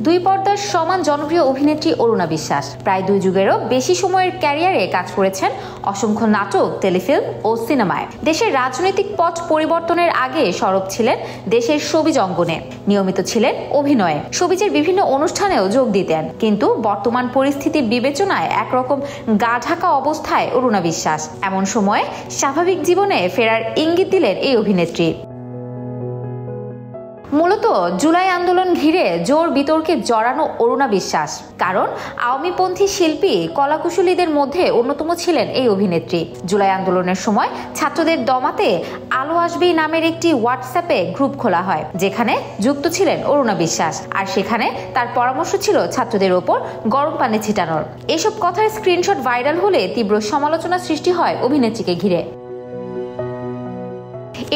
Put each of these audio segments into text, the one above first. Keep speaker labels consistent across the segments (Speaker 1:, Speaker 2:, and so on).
Speaker 1: দুই পর্দার সমান জনপ্রিয় অভিনেত্রী অরুণা বিশ্বাস প্রায় 2 যুগেরও বেশি সময়ের ক্যারিয়ারে কাজ করেছেন অসংখ্য নাটক, টেলিফিল্ম ও সিনেমায়। দেশের রাজনৈতিক পট পরিবর্তনের আগে সরব ছিলেন দেশের শোবিজ অঙ্গনে, নিয়মিত ছিলেন অভিনয়ে, শোবিজের বিভিন্ন অনুষ্ঠানেও যোগ দিতেন। কিন্তু বর্তমান পরিস্থিতির বিবেচনায় একরকম গা ঢাকা অবস্থায় অরুণা বিশ্বাস। এমন সময়ে স্বাভাবিক জীবনে ফেরার ইঙ্গিত দিলেন এই অভিনেত্রী। মূলত জুলাই আন্দোলন ঘিরে জোর বিতর্কে জড়ানো অরুণা বিশ্বাস, কারণ আওয়ামীপন্থী শিল্পী কলাকুশলীদের মধ্যে অন্যতম ছিলেন এই অভিনেত্রী। জুলাই আন্দোলনের সময় ছাত্রদের দমাতে আলো আসবেই নামের একটি হোয়াটসঅ্যাপে গ্রুপ খোলা হয়, যেখানে যুক্ত ছিলেন অরুণা বিশ্বাস। আর সেখানে তার পরামর্শ ছিল ছাত্রদের ওপর গরম পানি ছিটানোর। এসব কথার স্ক্রিনশট ভাইরাল হলে তীব্র সমালোচনা সৃষ্টি হয় অভিনেত্রীকে ঘিরে।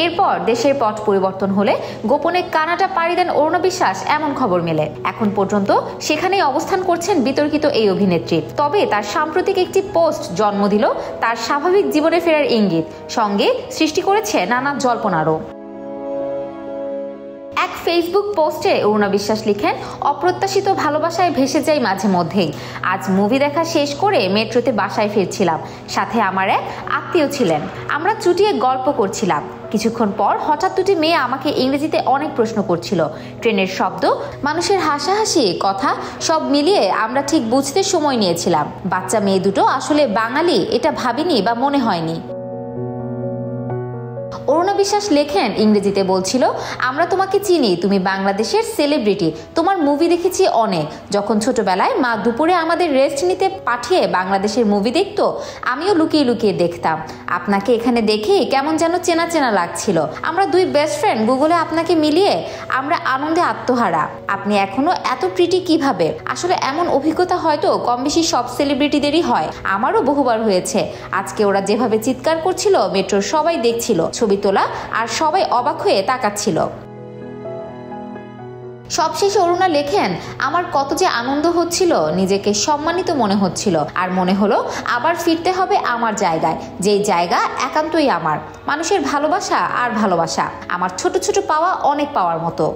Speaker 1: এরপর দেশের পট পরিবর্তন হলে গোপনে কানাডা পাড়ি দেন অরুণা বিশ্বাস, এমন খবর মেলে। এখন পর্যন্ত সেখানেই অবস্থান করছেন বিতর্কিত এই অভিনেত্রী। তবে তার সাম্প্রতিক একটি পোস্ট জন্ম দিল তার স্বাভাবিক জীবনে ফেরার ইঙ্গিত, সঙ্গে সৃষ্টি করেছে নানা জল্পনারও। এক ফেসবুক পোস্টে অরুণা বিশ্বাস লিখেন, অপ্রত্যাশিত ভালোবাসায় ভেসে যাই মাঝে মধ্যেই। আজ মুভি দেখা শেষ করে মেট্রোতে বাসায় ফিরছিলাম, সাথে আমার এক আত্মীয় ছিলেন। আমরা চুটিয়ে গল্প করছিলাম। কিছুক্ষণ পর হঠাৎ দুটি মেয়ে আমাকে ইংরেজিতে অনেক প্রশ্ন করছিল। ট্রেনের শব্দ, মানুষের হাসাহাসি, কথা সব মিলিয়ে আমরা ঠিক বুঝতে সময় নিয়েছিলাম। বাচ্চা মেয়ে দুটো আসলে বাঙালি এটা ভাবিনি বা মনে হয়নি। অরুণা বিশ্বাস লেখেন, ইংরেজিতে বলছিল, আমরা তোমাকে চিনি, তুমি বাংলাদেশের সেলিব্রিটি, তোমার মুভি দেখেছি অনেক। যখন ছোটবেলায় মা দুপুরে আমাদের রেস্ট নিতে পাঠিয়ে বাংলাদেশের মুভি দেখতো, আমিও লুকিয়ে লুকিয়ে দেখতাম। আপনাকে এখানে দেখে কেমন যেন চেনা চেনা লাগছিল। আমরা দুই বেস্ট ফ্রেন্ড গুগলে আপনাকে মিলিয়ে আমরা আনন্দে আত্মহারা। আপনি এখনো এত প্রিটি কিভাবে? আসলে এমন অভিজ্ঞতা হয়তো কম বেশি সব সেলিব্রিটিদেরই হয়, আমারও বহুবার হয়েছে। আজকে ওরা যেভাবে চিৎকার করছিল, মেট্রোর সবাই দেখছিল, ছবি তোলা, আর সবাই অবাক হয়ে তাকাচ্ছিল। সবশেষে অরুণা লেখেন, আমার কত যে আনন্দ হচ্ছিল, নিজেকে সম্মানিত মনে হচ্ছিল, আর মনে হলো আবার ফিরতে হবে আমার জায়গায়, যেই জায়গা একান্তই আমার। মানুষের ভালোবাসা আর ভালোবাসা, আমার ছোট ছোট পাওয়া অনেক পাওয়ার মতো।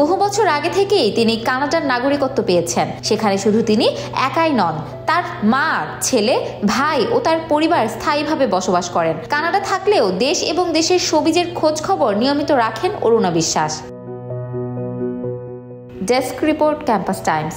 Speaker 1: বহু বছর আগে থেকেই তিনি কানাডার নাগরিকত্ব পেয়েছেন। সেখানে শুধু তিনি একাই নন, তার মা, ছেলে, ভাই ও তার পরিবার স্থায়ীভাবে বসবাস করেন। কানাডা থাকলেও দেশ এবং দেশের শোবিজের খোঁজ খবর নিয়মিত রাখেন অরুণা বিশ্বাস। Desk report, campus Times.